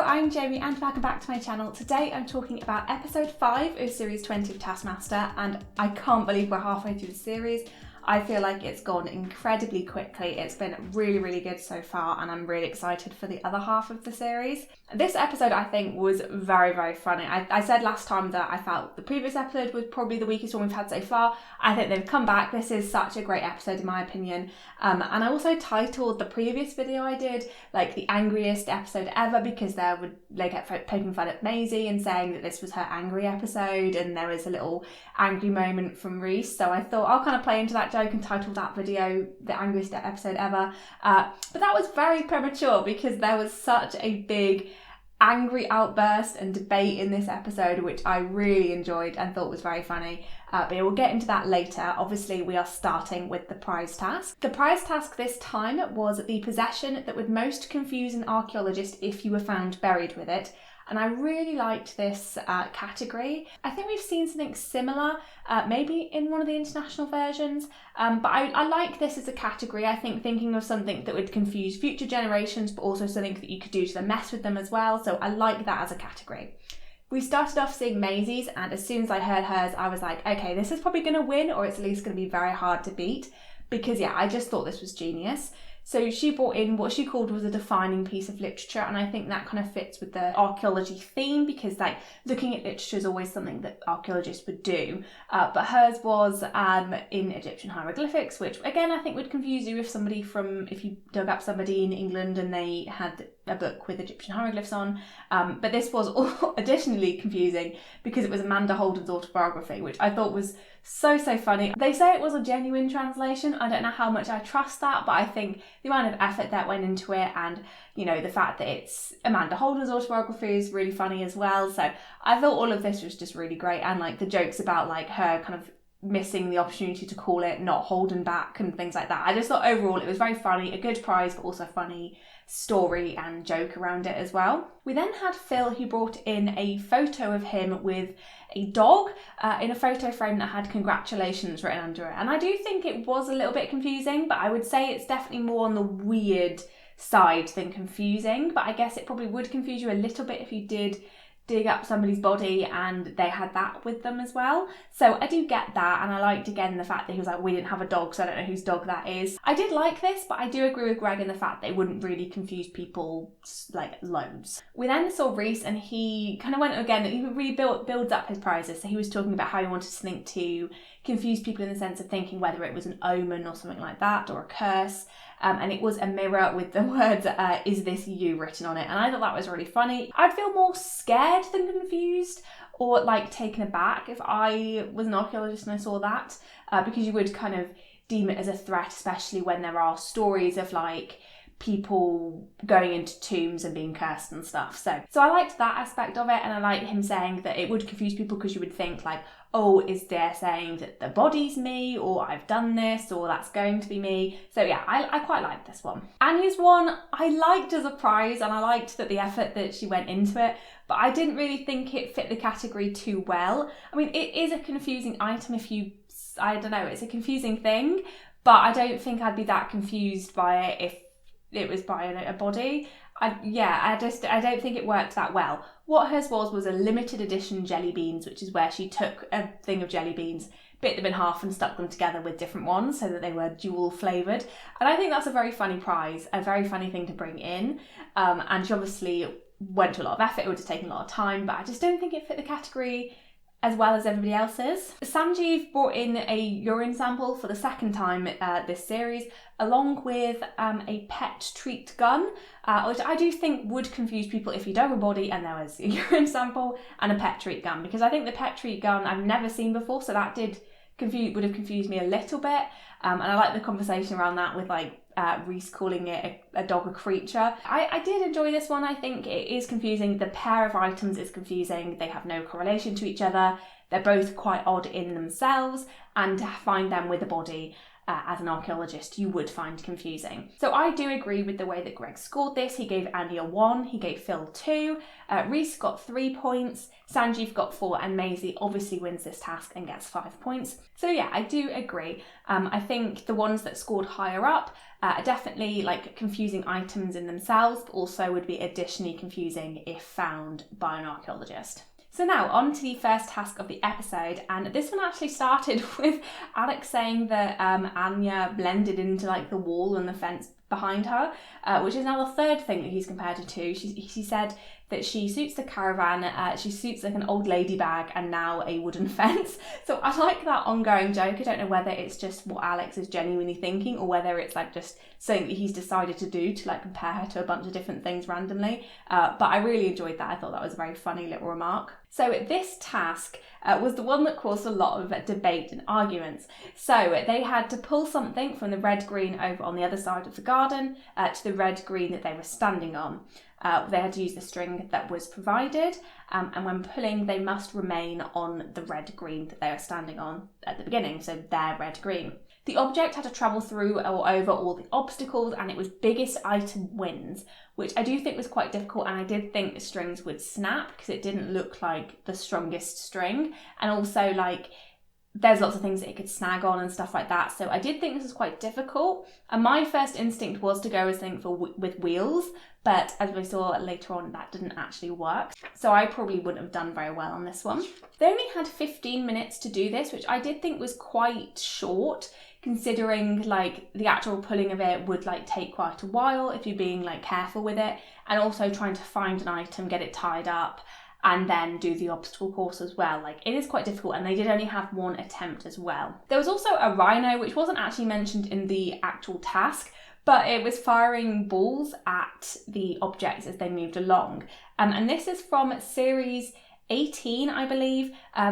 I'm Jamie and welcome back to my channel. Today I'm talking about episode 5 of series 20 of Taskmaster, and I can't believe we're halfway through the series. I feel like it's gone incredibly quickly. It's been really good so far, and I'm really excited for the other half of the series. This episode I think was very funny. I said last time that I felt the previous episode was probably the weakest one we've had so far. I think they've come back. This is such a great episode in my opinion. And I also titled the previous video I did like the angriest episode ever, because they kept poking fun at Maisie and saying that this was her angry episode, and there was a little angry moment from Reese. So I thought I'll kind of play into that joke and title that video the angriest episode ever. But that was very premature because there was such a big angry outburst and debate in this episode, which I really enjoyed and thought was very funny. But we'll get into that later. Obviously, we are starting with the prize task. The prize task this time was the possession that would most confuse an archaeologist if you were found buried with it. And I really liked this category. I think we've seen something similar, maybe in one of the international versions, but I like this as a category. I think thinking of something that would confuse future generations, but also something that you could do to mess with them as well. So I like that as a category. We started off seeing Maisie's, and as soon as I heard hers, I was like, okay, this is probably going to win, or it's at least going to be very hard to beat, because yeah, I just thought this was genius. So she brought in what she called was a defining piece of literature, and I think that kind of fits with the archaeology theme, because like looking at literature is always something that archaeologists would do, but hers was in Egyptian hieroglyphics, which again I think would confuse you if you dug up somebody in England and they had a book with Egyptian hieroglyphs on, but this was additionally confusing because it was Amanda Holden's autobiography, which I thought was so funny. They say it was a genuine translation. I don't know how much I trust that, but I think the amount of effort that went into it, and you know, the fact that it's Amanda Holden's autobiography is really funny as well. So I thought all of this was just really great, and like the jokes about like her kind of missing the opportunity to call it not Holden back and things like that. I just thought overall it was very funny, a good prize, but also funny story and joke around it as well. We then had Phil, who brought in a photo of him with a dog in a photo frame that had congratulations written under it. And I do think it was a little bit confusing, but I would say it's definitely more on the weird side than confusing. But I guess it probably would confuse you a little bit if you did dig up somebody's body and they had that with them as well. So I do get that, and I liked again the fact that he was like, we didn't have a dog, so I don't know whose dog that is. I did like this, but I do agree with Greg in the fact that it wouldn't really confuse people like loads. We then saw Reese, and he kind of went again, he really builds up his prizes. So he was talking about how he wanted something to confuse people in the sense of thinking whether it was an omen or something like that, or a curse. And it was a mirror with the words, is this you, written on it. And I thought that was really funny. I'd feel more scared than confused, or like taken aback if I was an archaeologist and I saw that, because you would kind of deem it as a threat, especially when there are stories of like people going into tombs and being cursed and stuff. So I liked that aspect of it, and I liked him saying that it would confuse people because you would think like, oh, is there saying that the body's me, or I've done this, or that's going to be me. So yeah, I quite liked this one. Anya's one I liked as a prize, and I liked that the effort that she went into it, but I didn't really think it fit the category too well. I mean, it is a confusing item I don't know, it's a confusing thing, but I don't think I'd be that confused by it if it was by a body. I don't think it worked that well. What hers was a limited edition jelly beans, which is where she took a thing of jelly beans, bit them in half and stuck them together with different ones so that they were dual flavoured. And I think that's a very funny prize, a very funny thing to bring in. And she obviously went to a lot of effort, it would have taken a lot of time, but I just don't think it fit the category as well as everybody else's. Sanjeev brought in a urine sample for the second time this series, along with a pet treat gun, which I do think would confuse people if you dug a body and there was a urine sample and a pet treat gun, because I think the pet treat gun I've never seen before, so that would have confused me a little bit. And I like the conversation around that with like Reese calling it a dog a creature. I did enjoy this one. I think it is confusing. The pair of items is confusing. They have no correlation to each other. They're both quite odd in themselves, and to find them with a body as an archaeologist, you would find confusing. So I do agree with the way that Greg scored this. He gave Annie a 1, he gave Phil 2, Reese got 3 points, Sanjeev got 4, and Maisie obviously wins this task and gets 5 points. So yeah, I do agree. I think the ones that scored higher up are definitely like confusing items in themselves, but also would be additionally confusing if found by an archaeologist. So now on to the first task of the episode, and this one actually started with Alex saying that Anya blended into like the wall and the fence behind her, which is now the third thing that he's compared her to. She said that she suits the caravan, she suits like an old lady bag and now a wooden fence. So I like that ongoing joke. I don't know whether it's just what Alex is genuinely thinking or whether it's like just something that he's decided to do to like compare her to a bunch of different things randomly. But I really enjoyed that. I thought that was a very funny little remark. So this task was the one that caused a lot of debate and arguments. So they had to pull something from the red-green over on the other side of the garden to the red-green that they were standing on. They had to use the string that was provided, and when pulling they must remain on the red-green that they were standing on at the beginning, so their red-green. The object had to travel through or over all the obstacles, and it was biggest item wins, which I do think was quite difficult, and I did think the strings would snap because it didn't look like the strongest string, and also like there's lots of things that it could snag on and stuff like that. So I did think this was quite difficult, and my first instinct was to go with wheels, but as we saw later on, that didn't actually work. So I probably wouldn't have done very well on this one. They only had 15 minutes to do this, which I did think was quite short, considering like the actual pulling of it would like take quite a while if you're being like careful with it, and also trying to find an item, get it tied up, and then do the obstacle course as well. Like it is quite difficult, and they did only have one attempt as well. There was also a rhino, which wasn't actually mentioned in the actual task, but it was firing balls at the objects as they moved along. And this is from series 18, I believe,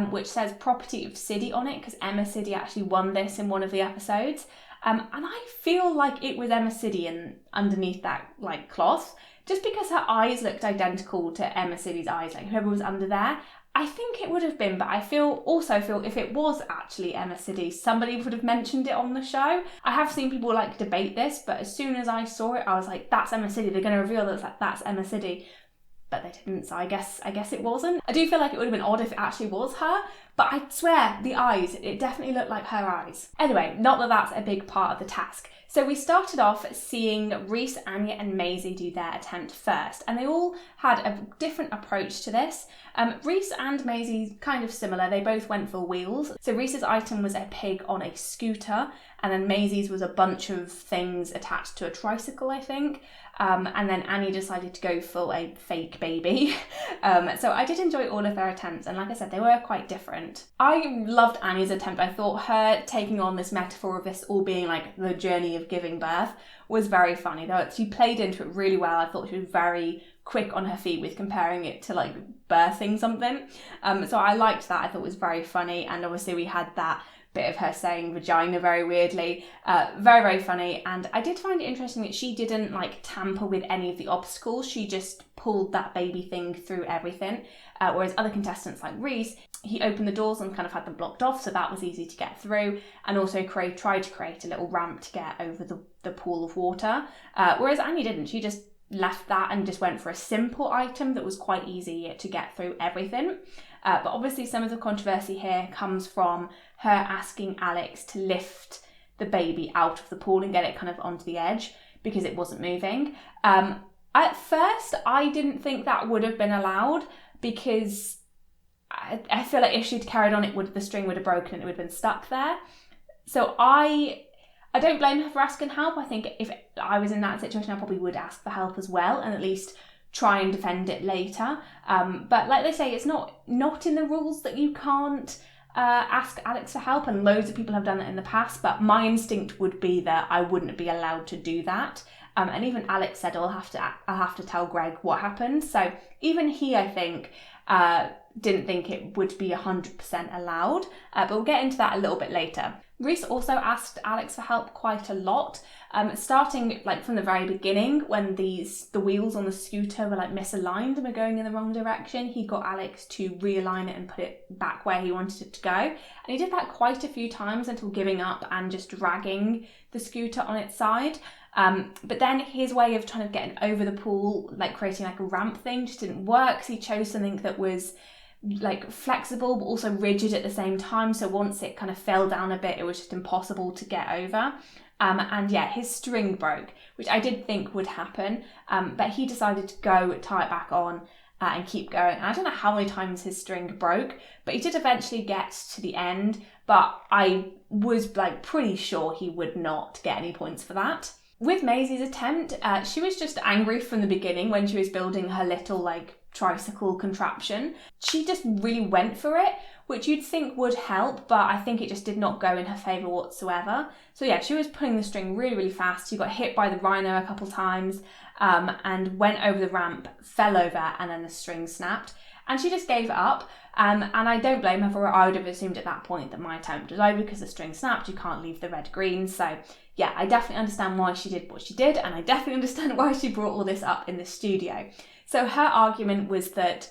which says property of Siddy on it, because Emma Siddy actually won this in one of the episodes. And I feel like it was Emma Siddy underneath that like cloth, just because her eyes looked identical to Emma Siddy's eyes, like whoever was under there. I think it would have been, but I also feel if it was actually Emma Siddy, somebody would have mentioned it on the show. I have seen people like debate this, but as soon as I saw it, I was like, that's Emma Siddy. They're going to reveal that that's Emma Siddy. But they didn't, so I guess it wasn't. I do feel like it would have been odd if it actually was her, but I swear, the eyes, it definitely looked like her eyes. Anyway, not that that's a big part of the task. So we started off seeing Reese, Anya and Maisie do their attempt first, and they all had a different approach to this. Reese and Maisie kind of similar, they both went for wheels. So Reese's item was a pig on a scooter, and then Maisie's was a bunch of things attached to a tricycle, I think. And then Annie decided to go for a fake baby. So I did enjoy all of their attempts, and like I said, they were quite different. I loved Annie's attempt. I thought her taking on this metaphor of this all being like the journey of giving birth was very funny. Though she played into it really well. I thought she was very quick on her feet with comparing it to like birthing something. So I liked that. I thought it was very funny, and obviously we had that bit of her saying vagina very weirdly, very, very funny. And I did find it interesting that she didn't like tamper with any of the obstacles. She just pulled that baby thing through everything. Whereas other contestants like Reese, he opened the doors and kind of had them blocked off, so that was easy to get through, and also tried to create a little ramp to get over the pool of water. Whereas Annie didn't. She just left that and just went for a simple item that was quite easy to get through everything. But obviously some of the controversy here comes from her asking Alex to lift the baby out of the pool and get it kind of onto the edge because it wasn't moving. At first, I didn't think that would have been allowed because I feel like if she'd carried on, the string would have broken and it would have been stuck there. So I don't blame her for asking help. I think if I was in that situation, I probably would ask for help as well and at least try and defend it later. But like they say, it's not in the rules that you can't ask Alex for help, and loads of people have done it in the past, but my instinct would be that I wouldn't be allowed to do that. And even Alex said, I'll have to tell Greg what happened. So even he, I think, didn't think it would be 100% allowed, but we'll get into that a little bit later. Rhys also asked Alex for help quite a lot, starting like from the very beginning when the wheels on the scooter were like misaligned and were going in the wrong direction. He got Alex to realign it and put it back where he wanted it to go. And he did that quite a few times until giving up and just dragging the scooter on its side. But then his way of trying to get over the pool, like creating like a ramp thing, just didn't work. So he chose something that was like flexible but also rigid at the same time, so once it kind of fell down a bit it was just impossible to get over. And yeah, his string broke, which I did think would happen, but he decided to go tie it back on and keep going. And I don't know how many times his string broke, but he did eventually get to the end, but I was like pretty sure he would not get any points for that. With Maisie's attempt, she was just angry from the beginning when she was building her little like tricycle contraption. She just really went for it, which you'd think would help, but I think it just did not go in her favour whatsoever. So yeah, she was pulling the string really, really fast. She got hit by the rhino a couple times and went over the ramp, fell over, and then the string snapped. And she just gave up. And I don't blame her for it. I would have assumed at that point that my attempt was over because the string snapped. You can't leave the red-green. So yeah, I definitely understand why she did what she did, and I definitely understand why she brought all this up in the studio. So her argument was that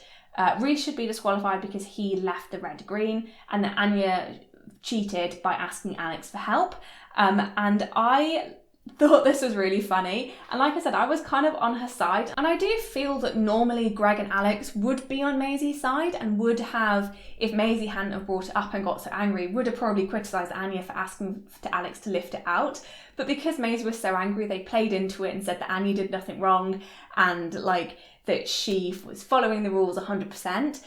Rhys should be disqualified because he left the red-green, and that Anya cheated by asking Alex for help. And I thought this was really funny, and like I said, I was kind of on her side, and I do feel that normally Greg and Alex would be on Maisie's side and would have, if Maisie hadn't have brought it up and got so angry, would have probably criticised Anya for asking to Alex to lift it out. But because Maisie was so angry, they played into it and said that Anya did nothing wrong and like that she was following the rules 100%.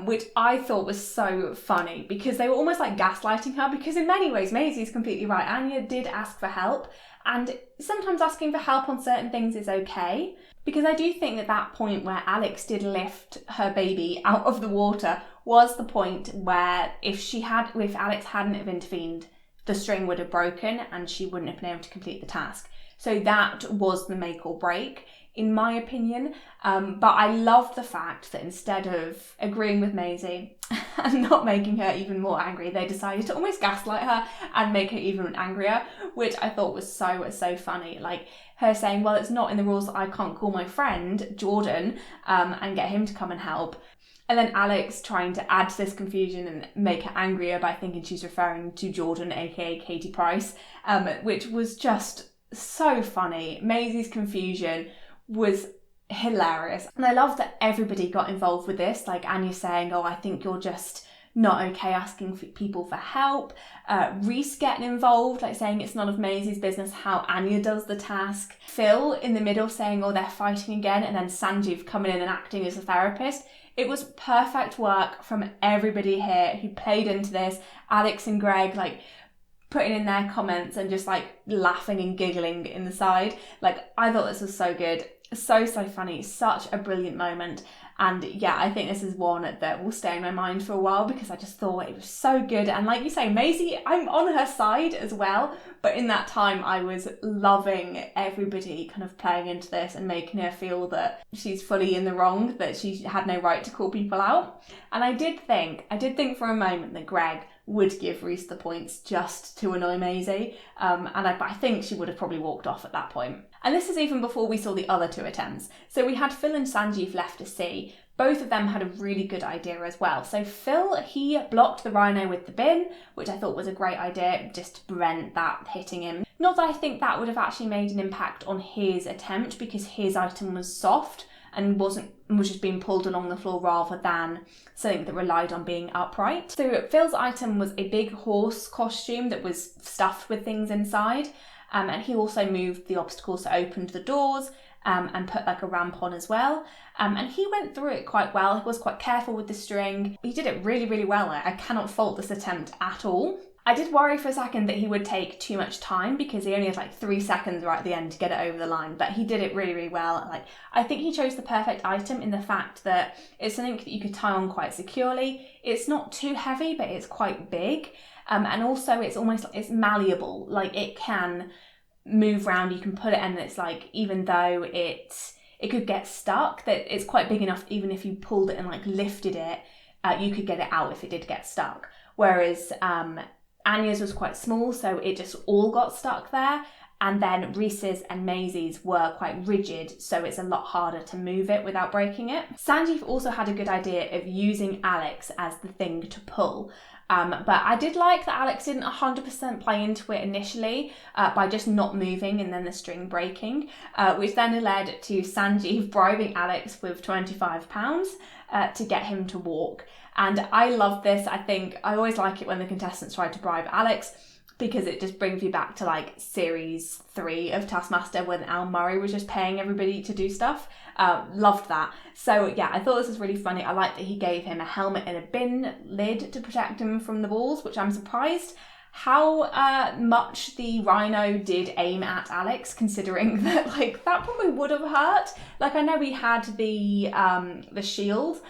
Which I thought was so funny because they were almost like gaslighting her, because in many ways Maisie's completely right. Anya did ask for help, and sometimes asking for help on certain things is okay, because I do think that point where Alex did lift her baby out of the water was the point where if Alex hadn't have intervened, the string would have broken and she wouldn't have been able to complete the task. So that was the make or break, in my opinion. But I loved the fact that instead of agreeing with Maisie and not making her even more angry, they decided to almost gaslight her and make her even angrier, which I thought was so funny. Like her saying, well, it's not in the rules that I can't call my friend Jordan and get him to come and help. And then Alex trying to add to this confusion and make her angrier by thinking she's referring to Jordan, aka Katie Price, which was just so funny. Maisie's confusion was hilarious. And I love that everybody got involved with this, like Anya saying, oh, I think you're just not okay asking for people for help. Rhys getting involved, like saying it's none of Maisie's business how Anya does the task. Phil in the middle saying, oh, they're fighting again. And then Sanjeev coming in and acting as a therapist. It was perfect work from everybody here who played into this. Alex and Greg, like, putting in their comments and just, like, laughing and giggling in the side. Like, I thought this was so good. So funny. Such a brilliant moment. And yeah, I think this is one that will stay in my mind for a while because I just thought it was so good. And like you say, Maisie, I'm on her side as well. But in that time, I was loving everybody kind of playing into this and making her feel that she's fully in the wrong, that she had no right to call people out. And I did think for a moment that Greg would give Rhys the points just to annoy Maisie. And I think she would have probably walked off at that point. And this is even before we saw the other two attempts. So we had Phil and Sanjeev left to see. Both of them had a really good idea as well. So Phil, he blocked the rhino with the bin, which I thought was a great idea, just to prevent that hitting him. Not that I think that would have actually made an impact on his attempt, because his item was soft and was just being pulled along the floor rather than something that relied on being upright. So Phil's item was a big horse costume that was stuffed with things inside. And he also moved the obstacles, so opened the doors and put like a ramp on as well. And he went through it quite well. He was quite careful with the string. He did it really, really well. I cannot fault this attempt at all. I did worry for a second that he would take too much time because he only had like 3 seconds right at the end to get it over the line, but he did it really, really well. Like, I think he chose the perfect item in the fact that it's something that you could tie on quite securely. It's not too heavy, but it's quite big. And also it's almost like it's malleable, like it can move around, you can put it in, and it's like, even though it could get stuck, that it's quite big enough, even if you pulled it and like lifted it, you could get it out if it did get stuck. Whereas Anya's was quite small, so it just all got stuck there. And then Reese's and Maisie's were quite rigid, so it's a lot harder to move it without breaking it. Sanjeev also had a good idea of using Alex as the thing to pull. But I did like that Alex didn't 100% play into it initially by just not moving and then the string breaking, which then led to Sanjeev bribing Alex with £25 to get him to walk. And I love this. I always like it when the contestants try to bribe Alex, because it just brings me back to like series 3 of Taskmaster when Al Murray was just paying everybody to do stuff. Loved that. So yeah, I thought this was really funny. I like that he gave him a helmet and a bin lid to protect him from the balls, which I'm surprised how much the rhino did aim at Alex, considering that like that probably would have hurt. Like I know he had the shield,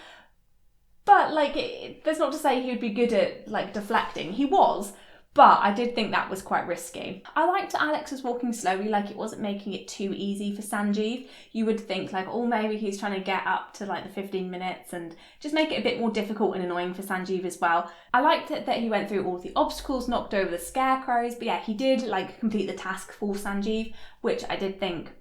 but like that's not to say he would be good at like deflecting. He was. But I did think that was quite risky. I liked that Alex was walking slowly, like it wasn't making it too easy for Sanjeev. You would think like, oh, maybe he's trying to get up to like the 15 minutes and just make it a bit more difficult and annoying for Sanjeev as well. I liked it that he went through all the obstacles, knocked over the scarecrows, but yeah, he did like complete the task for Sanjeev, which I did think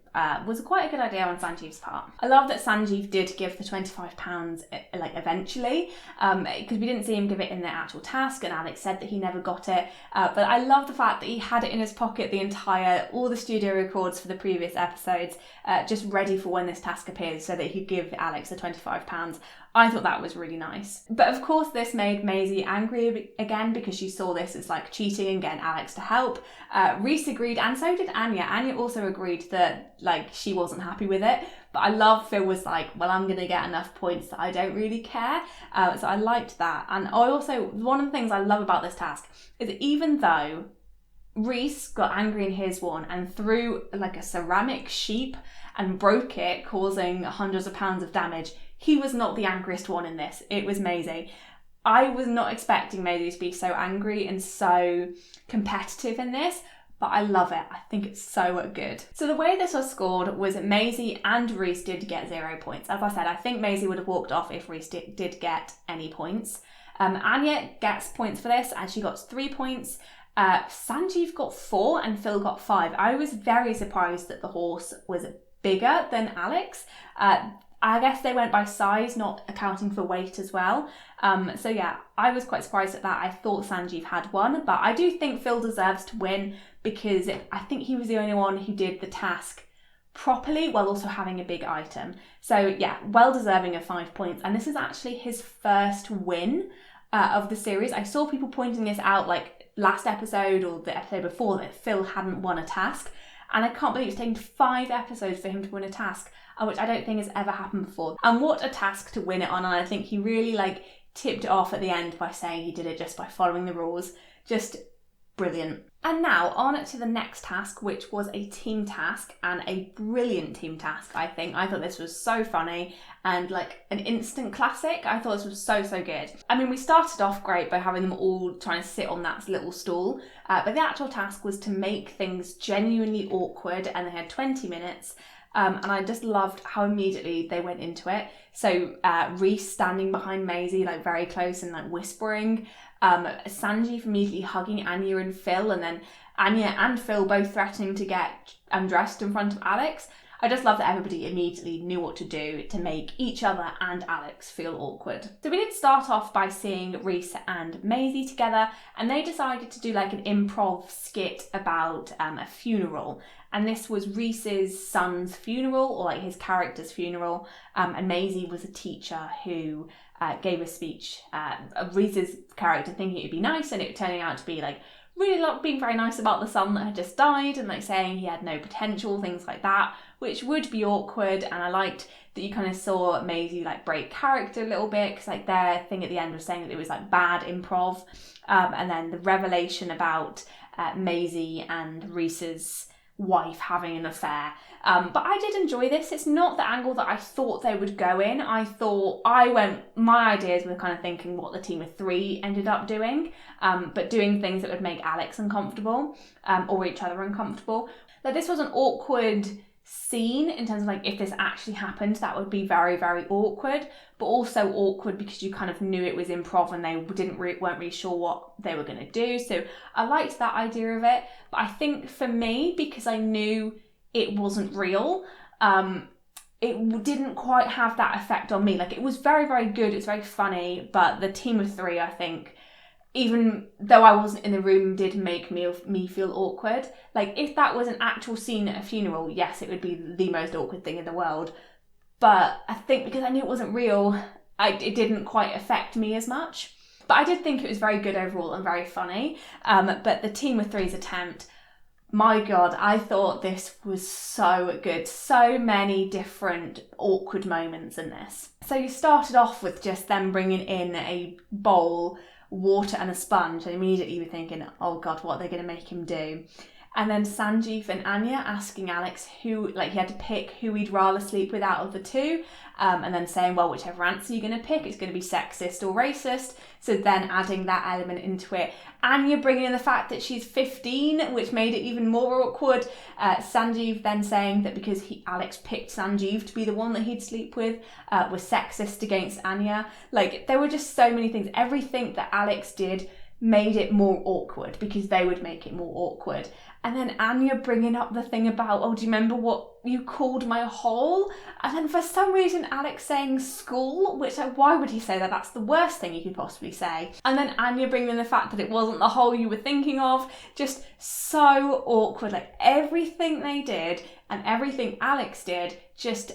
was quite a good idea on Sanjeev's part. I love that Sanjeev did give the £25 like eventually, because we didn't see him give it in the actual task, and Alex said that he never got it. But I love the fact that he had it in his pocket all the studio records for the previous episodes, just ready for when this task appears, so that he'd give Alex the £25. I thought that was really nice. But of course this made Maisie angry again, because she saw this as like cheating and getting Alex to help. Reese agreed, and so did Anya. Anya also agreed that like she wasn't happy with it. But I love Phil was like, well, I'm going to get enough points that I don't really care. So I liked that. And I also, one of the things I love about this task is that even though Reese got angry in his one and threw like a ceramic sheep and broke it, causing hundreds of pounds of damage, he was not the angriest one in this. It was Maisie. I was not expecting Maisie to be so angry and so competitive in this, but I love it. I think it's so good. So the way this was scored was Maisie and Reese did get 0 points. As I said, I think Maisie would have walked off if Reese did get any points. Anya gets points for this, and she got 3 points. Sanjeev got 4 and Phil got 5. I was very surprised that the horse was bigger than Alex. I guess they went by size, not accounting for weight as well. So yeah, I was quite surprised at that. I thought Sanjeev had won, but I do think Phil deserves to win, because I think he was the only one who did the task properly while also having a big item. So yeah, well deserving of 5 points. And this is actually his first win of the series. I saw people pointing this out like last episode or the episode before, that Phil hadn't won a task. And I can't believe it's taken 5 episodes for him to win a task, which I don't think has ever happened before. And what a task to win it on. And I think he really like tipped it off at the end by saying he did it just by following the rules. Just brilliant. And now on to the next task, which was a team task, and a brilliant team task, I think. I thought this was so funny and like an instant classic. I thought this was so good. I mean, we started off great by having them all trying to sit on that little stool, but the actual task was to make things genuinely awkward, and they had 20 minutes. And I just loved how immediately they went into it. So Reese standing behind Maisie, like very close and like whispering. Sanjeev immediately hugging Anya and Phil, and then Anya and Phil both threatening to get undressed in front of Alex. I just love that everybody immediately knew what to do to make each other and Alex feel awkward. So we did start off by seeing Reese and Maisie together, and they decided to do like an improv skit about a funeral. And this was Reese's son's funeral, or like his character's funeral. And Maisie was a teacher who gave a speech of Reese's character thinking it'd be nice, and it turning out to be like really being very nice about the son that had just died, and like saying he had no potential, things like that, which would be awkward. And I liked that you kind of saw Maisie like break character a little bit, because like their thing at the end was saying that it was like bad improv. And then the revelation about Maisie and Reese's wife having an affair. But I did enjoy this. It's not the angle that I thought they would go in. My ideas were kind of thinking what the team of 3 ended up doing, but doing things that would make Alex uncomfortable, or each other uncomfortable. Like this was an awkward scene in terms of like if this actually happened, that would be very, very awkward, but also awkward because you kind of knew it was improv and they weren't really sure what they were going to do. So I liked that idea of it, but I think for me, because I knew it wasn't real, it didn't quite have that effect on me. Like, it was very, very good, it's very funny, but the team of three, I think, even though I wasn't in the room, did make me feel awkward. Like, if that was an actual scene at a funeral, yes, it would be the most awkward thing in the world. But I think because I knew it wasn't real, it didn't quite affect me as much. But I did think it was very good overall and very funny. But the team of three's attempt, my God, I thought this was so good. So many different awkward moments in this. So you started off with just them bringing in a bowl, water and a sponge, and immediately you were thinking, oh God, what are they going to make him do? And then Sanjeev and Anya asking Alex who, like, he had to pick who he'd rather sleep with out of the two, and then saying, well, whichever answer you're going to pick, it's going to be sexist or racist. So then adding that element into it. Anya bringing in the fact that she's 15, which made it even more awkward. Sanjeev then saying that because Alex picked Sanjeev to be the one that he'd sleep with, was sexist against Anya. Like, there were just so many things. Everything that Alex did made it more awkward because they would make it more awkward. And then Anya bringing up the thing about, oh, do you remember what you called my hole? And then for some reason Alex saying school, which, why would he say that? That's the worst thing you could possibly say. And then Anya bringing in the fact that it wasn't the hole you were thinking of. Just so awkward. Like, everything they did and everything Alex did just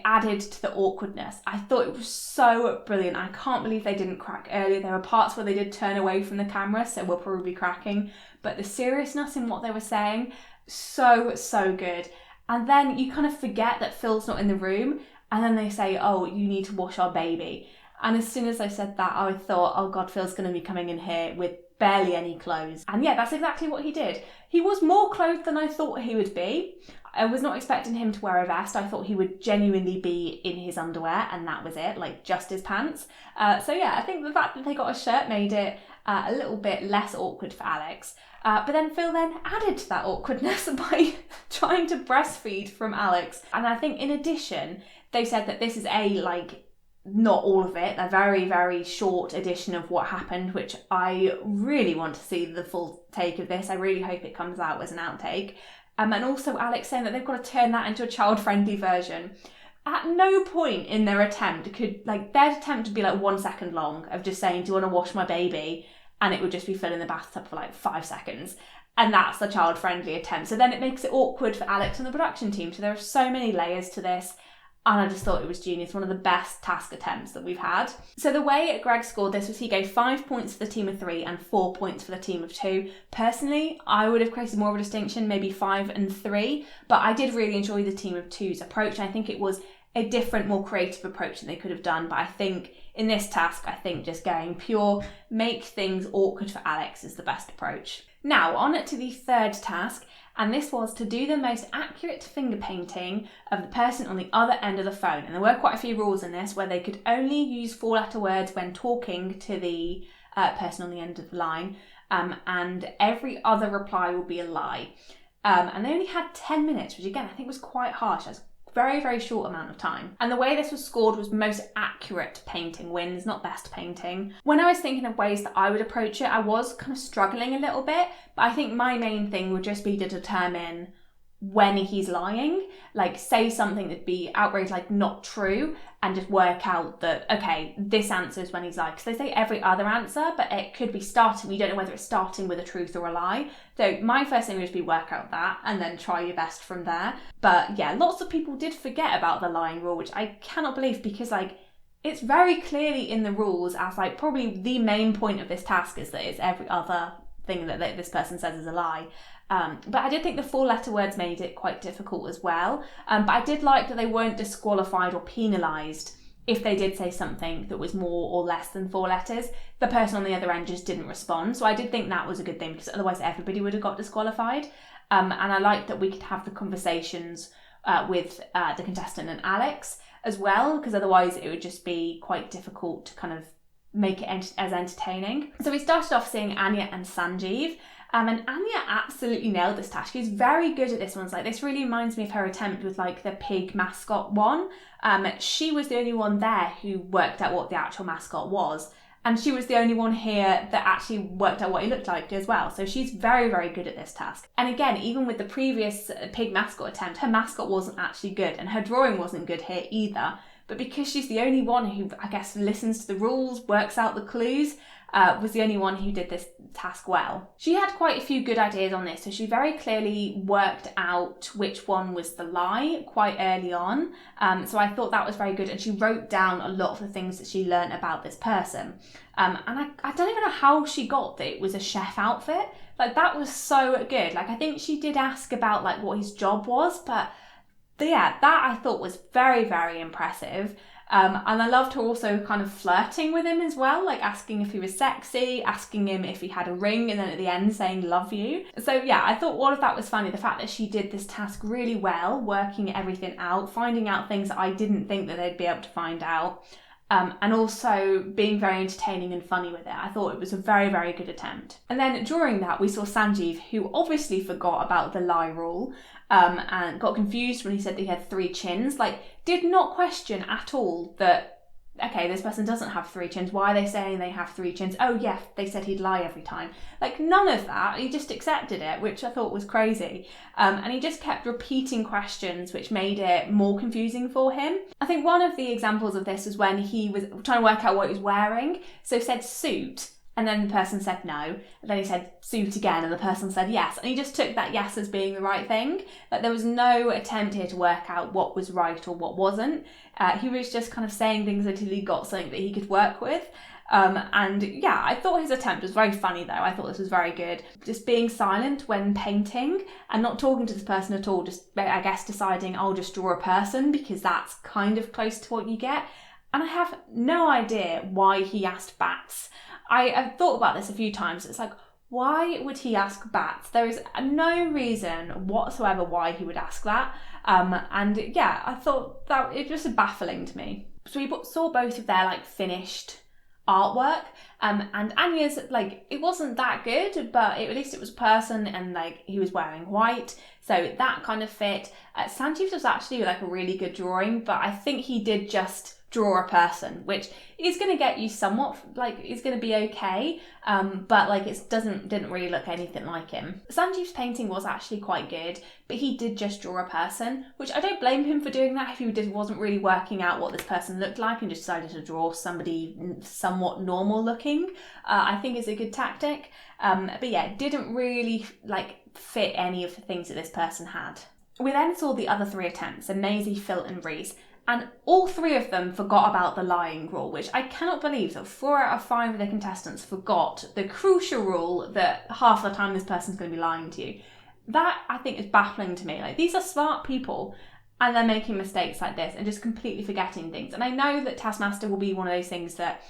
added to the awkwardness. I thought it was so brilliant. I can't believe they didn't crack earlier. There were parts where they did turn away from the camera, so we'll probably be cracking. But the seriousness in what they were saying, so good. And then you kind of forget that Phil's not in the room, and then they say, oh, you need to wash our baby. And as soon as I said that, I thought, oh God, Phil's going to be coming in here with barely any clothes. And yeah, that's exactly what he did. He was more clothed than I thought he would be. I was not expecting him to wear a vest. I thought he would genuinely be in his underwear, and that was it, like just his pants. So yeah, I think the fact that they got a shirt made it a little bit less awkward for Alex. But then Phil then added to that awkwardness by trying to breastfeed from Alex. And I think in addition, they said that this is not all of it, a very, very short edition of what happened, which I really want to see the full take of this. I really hope it comes out as an outtake. And also Alex saying that they've got to turn that into a child-friendly version. At no point in their attempt their attempt would be 1 second long of just saying, do you want to wash my baby? And it would just be filling the bathtub for 5 seconds. And that's the child-friendly attempt. So then it makes it awkward for Alex and the production team. So there are so many layers to this. And I just thought it was genius. One of the best task attempts that we've had. So the way Greg scored this was he gave 5 points for the team of 3 and 4 points for the team of 2. Personally, I would have created more of a distinction, maybe 5 and 3. But I did really enjoy the team of 2's approach. And I think it was a different, more creative approach than they could have done. But I think in this task, I think just going pure, make things awkward for Alex is the best approach. Now, on to the third task. And this was to do the most accurate finger painting of the person on the other end of the phone. And there were quite a few rules in this where they could only use 4-letter words when talking to the person on the end of the line. And every other reply would be a lie. And they only had 10 minutes, which again, I think was quite harsh. That's a very, very short amount of time. And the way this was scored was most accurate painting wins, not best painting. When I was thinking of ways that I would approach it, I was kind of struggling a little bit, but I think my main thing would just be to determine when he's lying, say something that'd be outrageous, not true, and just work out that, okay, this answer is when he's lying. Because they say every other answer, but it could be starting, you don't know whether it's starting with a truth or a lie. So my first thing would just be work out that and then try your best from there. But yeah, lots of people did forget about the lying rule, which I cannot believe because it's very clearly in the rules as probably the main point of this task is that it's every other thing that this person says is a lie. But I did think the 4-letter words made it quite difficult as well. But I did like that they weren't disqualified or penalised if they did say something that was more or less than 4 letters. The person on the other end just didn't respond. So I did think that was a good thing because otherwise everybody would have got disqualified. And I liked that we could have the conversations with the contestant and Alex as well, because otherwise it would just be quite difficult to kind of make it as entertaining. So we started off seeing Anya and Sanjeev, And Anya absolutely nailed this task. She's very good at this one. It's like, this really reminds me of her attempt with like the pig mascot one. She was the only one there who worked out what the actual mascot was. And she was the only one here that actually worked out what he looked like as well. So she's very, very good at this task. And again, even with the previous pig mascot attempt, her mascot wasn't actually good and her drawing wasn't good here either. But because she's the only one who, I guess, listens to the rules, works out the clues, was the only one who did this task well. She had quite a few good ideas on this, so she very clearly worked out which one was the lie quite early on. So I thought that was very good, and she wrote down a lot of the things that she learned about this person. And I don't even know how she got that it was a chef outfit. Like, that was so good. Like, I think she did ask about like what his job was, but yeah, that I thought was very, very impressive. And I loved her also kind of flirting with him as well, like asking if he was sexy, asking him if he had a ring, and then at the end saying love you. So yeah, I thought all of that was funny. The fact that she did this task really well, working everything out, finding out things that I didn't think that they'd be able to find out. And also being very entertaining and funny with it. I thought it was a very, very good attempt. And then during that, we saw Sanjeev, who obviously forgot about the lie rule, and got confused when he said that he had 3 chins. Like, did not question at all that, okay, this person doesn't have 3 chins. Why are they saying they have 3 chins? Oh yeah, they said he'd lie every time. Like, none of that. He just accepted it, which I thought was crazy. And he just kept repeating questions, which made it more confusing for him. I think one of the examples of this was when he was trying to work out what he was wearing. So he said suit, and then the person said no. And then he said suit again, and the person said yes. And he just took that yes as being the right thing. Like, there was no attempt here to work out what was right or what wasn't. He was just kind of saying things until he got something that he could work with. And yeah, I thought his attempt was very funny though. I thought this was very good. Just being silent when painting and not talking to this person at all. Just, I guess, deciding I'll just draw a person because that's kind of close to what you get. And I have no idea why he asked bats. I've thought about this a few times. It's like, why would he ask bats? There is no reason whatsoever why he would ask that. And yeah, I thought that it was just baffling to me. So we saw both of their like finished artwork, and Anya's, like, it wasn't that good, but at least it was a person, and like he was wearing white, so that kind of fit. Sanjeev's was actually like a really good drawing, but I think he did just draw a person, which is going to get you somewhat, like, it's going to be okay, but like it didn't really look anything like him. Sanjeev's painting was actually quite good, but he did just draw a person, which I don't blame him for doing that if he wasn't really working out what this person looked like and just decided to draw somebody somewhat normal looking. I think it's a good tactic, but yeah, it didn't really like fit any of the things that this person had. We then saw the other 3 attempts, so Maisie, Phil and Reese. And all 3 of them forgot about the lying rule, which I cannot believe that 4 out of 5 of the contestants forgot the crucial rule that half the time this person's going to be lying to you. That, I think, is baffling to me. Like, these are smart people and they're making mistakes like this and just completely forgetting things. And I know that Taskmaster will be one of those things that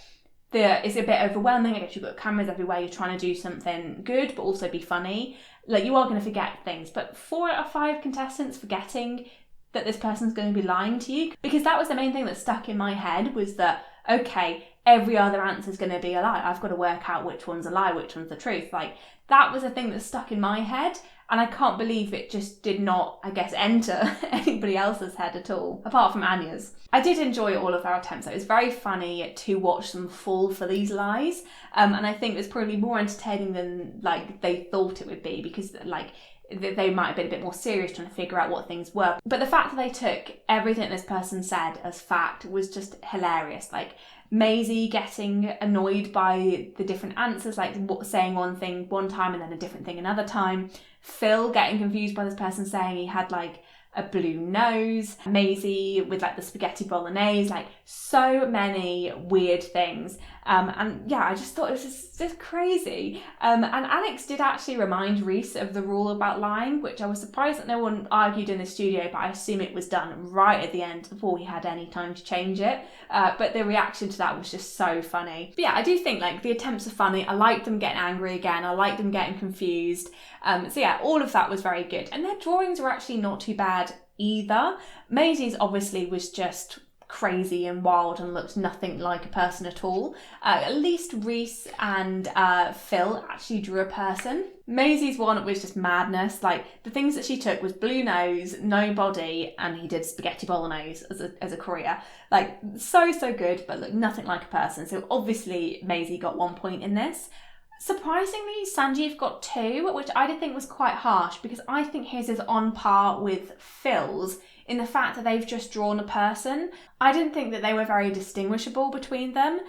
is a bit overwhelming. I guess you've got cameras everywhere, you're trying to do something good but also be funny. Like, you are going to forget things. But 4 out of 5 contestants forgetting that this person's going to be lying to you, because that was the main thing that stuck in my head, was that, okay, every other answer is going to be a lie. I've got to work out which one's a lie, which one's the truth. Like, that was a thing that stuck in my head, and I can't believe it just did not, I guess, enter anybody else's head at all, apart from Anya's. I did enjoy all of their attempts. It was very funny to watch them fall for these lies, and I think it was probably more entertaining than like they thought it would be, because like they might have been a bit more serious trying to figure out what things were. But the fact that they took everything this person said as fact was just hilarious. Like, Maisie getting annoyed by the different answers, like saying one thing one time and then a different thing another time. Phil getting confused by this person saying he had like a blue nose. Maisie with like the spaghetti bolognese, like so many weird things. And yeah, I just thought it was just crazy. And Alex did actually remind Reese of the rule about lying, which I was surprised that no one argued in the studio, but I assume it was done right at the end before he had any time to change it. But the reaction to that was just so funny. But yeah, I do think like the attempts are funny. I like them getting angry again. I like them getting confused. So yeah, all of that was very good. And their drawings were actually not too bad either. Maisie's obviously was just crazy and wild and looked nothing like a person at all. At least Reese and Phil actually drew a person. Maisie's one was just madness. Like, the things that she took was blue nose, no body, and he did spaghetti bolognese as a courier. Like, so good, but look, nothing like a person. So obviously Maisie got 1 point in this. Surprisingly, Sanjeev got 2, which I did think was quite harsh, because I think his is on par with Phil's in the fact that they've just drawn a person. I didn't think that they were very distinguishable between them,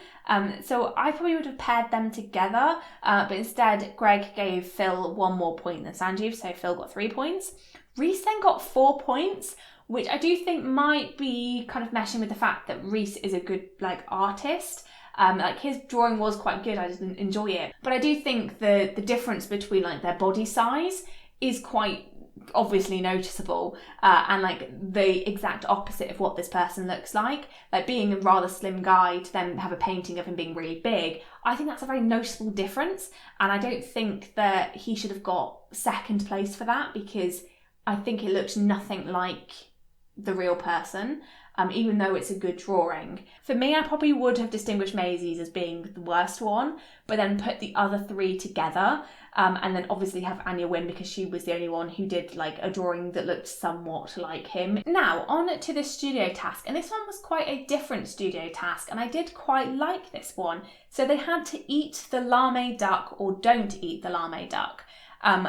so I probably would have paired them together, but instead Greg gave Phil 1 more point than Sanjeev, so Phil got 3 points. Reese then got 4 points, which I do think might be kind of meshing with the fact that Reese is a good artist. Like, his drawing was quite good, I didn't enjoy it. But I do think the difference between their body size is quite obviously noticeable, and the exact opposite of what this person looks like. Like, being a rather slim guy to then have a painting of him being really big, I think that's a very noticeable difference, and I don't think that he should have got second place for that, because I think it looks nothing like the real person. Even though it's a good drawing. For me, I probably would have distinguished Maisie's as being the worst one, but then put the other 3 together, and then obviously have Anya win because she was the only one who did a drawing that looked somewhat like him. Now, on to the studio task, and this one was quite a different studio task, and I did quite like this one. So they had to eat the lame duck or don't eat the lame duck.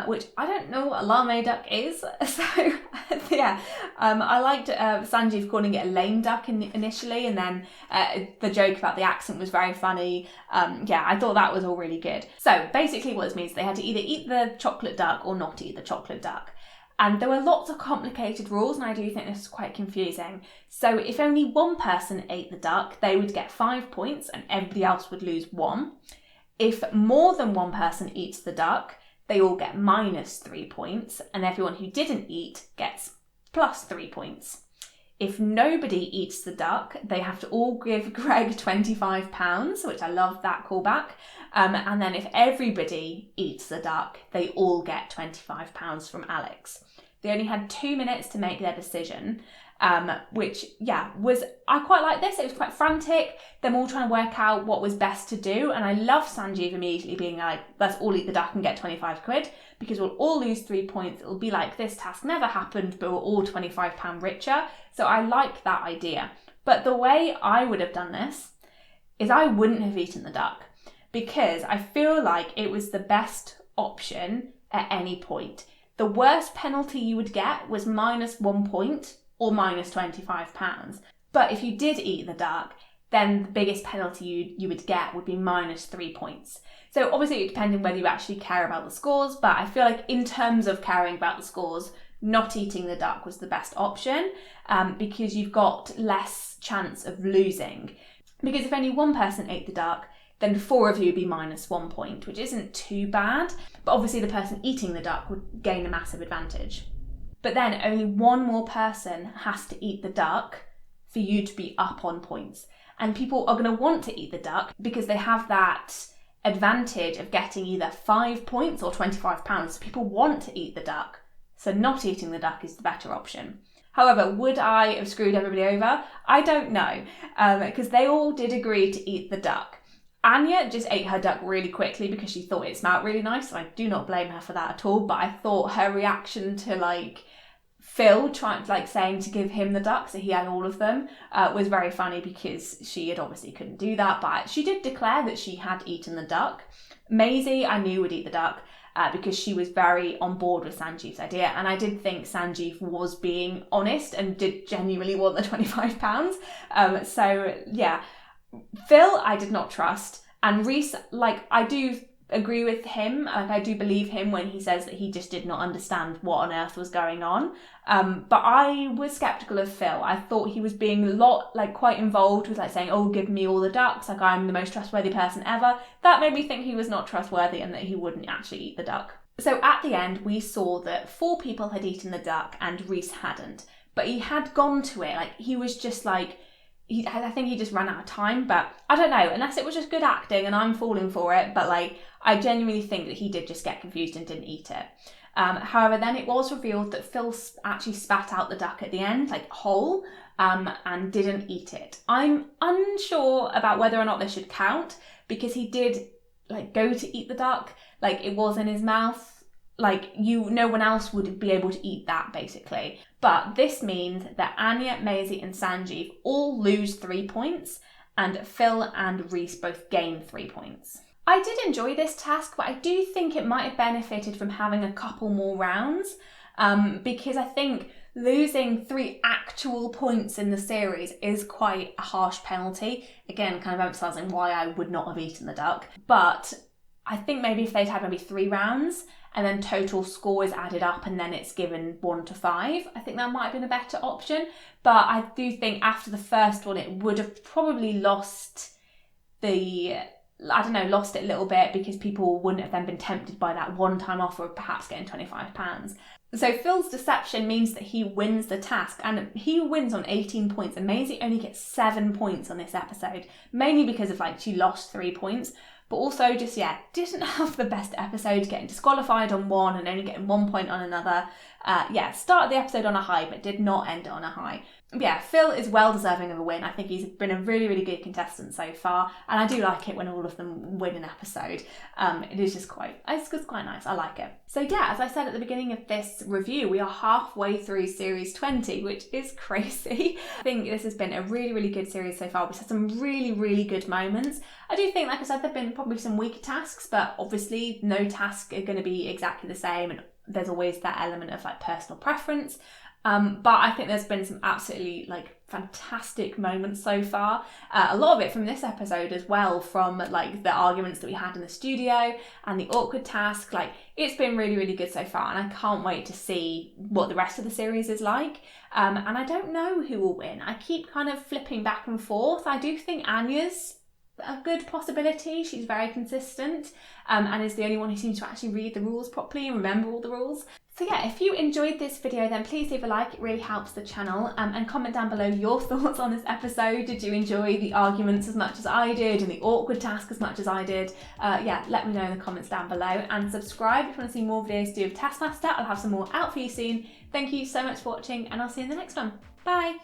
Which I don't know what a lame duck is, so yeah, I liked Sanjeev calling it a lame duck initially, and then the joke about the accent was very funny. Yeah, I thought that was all really good. So basically what this means, they had to either eat the chocolate duck or not eat the chocolate duck. And there were lots of complicated rules, and I do think this is quite confusing. So if only one person ate the duck, they would get 5 points and everybody else would lose 1. If more than one person eats the duck, they all get -3 points, and everyone who didn't eat gets +3 points. If nobody eats the duck, they have to all give Greg £25, which I love that callback. And then if everybody eats the duck, they all get £25 from Alex. They only had 2 minutes to make their decision, which, yeah, I quite like this. It was quite frantic. Them all trying to work out what was best to do. And I love Sanjeev immediately being like, let's all eat the duck and get 25 quid, because we'll all lose 3 points. It'll be like, this task never happened, but we're all £25 richer. So I like that idea. But the way I would have done this is I wouldn't have eaten the duck, because I feel like it was the best option at any point. The worst penalty you would get was -1 point or -£25. But if you did eat the duck, then the biggest penalty you would get would be -3 points. So obviously it depends on whether you actually care about the scores, but I feel like in terms of caring about the scores, not eating the duck was the best option, because you've got less chance of losing. Because if only one person ate the duck, then 4 of you would be -1 point, which isn't too bad. But obviously the person eating the duck would gain a massive advantage. But then only one more person has to eat the duck for you to be up on points. And people are going to want to eat the duck because they have that advantage of getting either 5 points or £25. So people want to eat the duck. So not eating the duck is the better option. However, would I have screwed everybody over? I don't know, because they all did agree to eat the duck. Anya just ate her duck really quickly because she thought it smelled really nice, and I do not blame her for that at all, but I thought her reaction to Phil trying saying to give him the duck so he had all of them was very funny, because she had obviously couldn't do that, but she did declare that she had eaten the duck. Maisie I knew would eat the duck because she was very on board with Sanjeev's idea, and I did think Sanjeev was being honest and did genuinely want the £25. So yeah, Phil I did not trust, and Reese, I do agree with him. I do believe him when he says that he just did not understand what on earth was going on. But I was skeptical of Phil. I thought he was being a lot, quite involved with saying, oh, give me all the ducks, I'm the most trustworthy person ever. That made me think he was not trustworthy and that he wouldn't actually eat the duck. So at the end, we saw that 4 people had eaten the duck and Reese hadn't. But he had gone to it. He was just I think he just ran out of time, but I don't know, unless it was just good acting and I'm falling for it, but I genuinely think that he did just get confused and didn't eat it. However, then it was revealed that Phil actually spat out the duck at the end, whole, and didn't eat it. I'm unsure about whether or not this should count, because he did go to eat the duck, it was in his mouth, like no one else would be able to eat that basically. But this means that Anya, Maisie and Sanjeev all lose 3 points and Phil and Reese both gain 3 points. I did enjoy this task, but I do think it might have benefited from having a couple more rounds because I think losing 3 actual points in the series is quite a harsh penalty. Again, kind of emphasising why I would not have eaten the duck. But I think maybe if they'd had maybe 3 rounds and then total score is added up and then it's given 1 to 5, I think that might have been a better option. But I do think after the first one, it would have probably lost it a little bit because people wouldn't have then been tempted by that one-time offer of perhaps getting £25. So Phil's deception means that he wins the task, and he wins on 18 points, and Maisie only gets 7 points on this episode, mainly because of she lost 3 points, but also just, didn't have the best episode, getting disqualified on one and only getting 1 point on another. Started the episode on a high, but did not end it on a high. Phil is well deserving of a win. I think he's been a really, really good contestant so far, and I do like it when all of them win an episode. It is just quite nice. I like it. So as I said at the beginning of this review, we are halfway through series 20, which is crazy. I think this has been a really, really good series so far. We've had some really, really good moments. I do think, like I said, there have been probably some weaker tasks, but obviously no tasks are going to be exactly the same, and there's always that element of personal preference. But I think there's been some absolutely fantastic moments so far. A lot of it from this episode as well, from the arguments that we had in the studio and the awkward task. It's been really, really good so far, and I can't wait to see what the rest of the series is like. And I don't know who will win. I keep kind of flipping back and forth. I do think Anya's a good possibility. She's very consistent and is the only one who seems to actually read the rules properly and remember all the rules. So if you enjoyed this video, then please leave a like. It really helps the channel. And comment down below your thoughts on this episode. Did you enjoy the arguments as much as I did and the awkward task as much as I did? Let me know in the comments down below. And subscribe if you want to see more videos to do with Taskmaster. I'll have some more out for you soon. Thank you so much for watching, and I'll see you in the next one. Bye!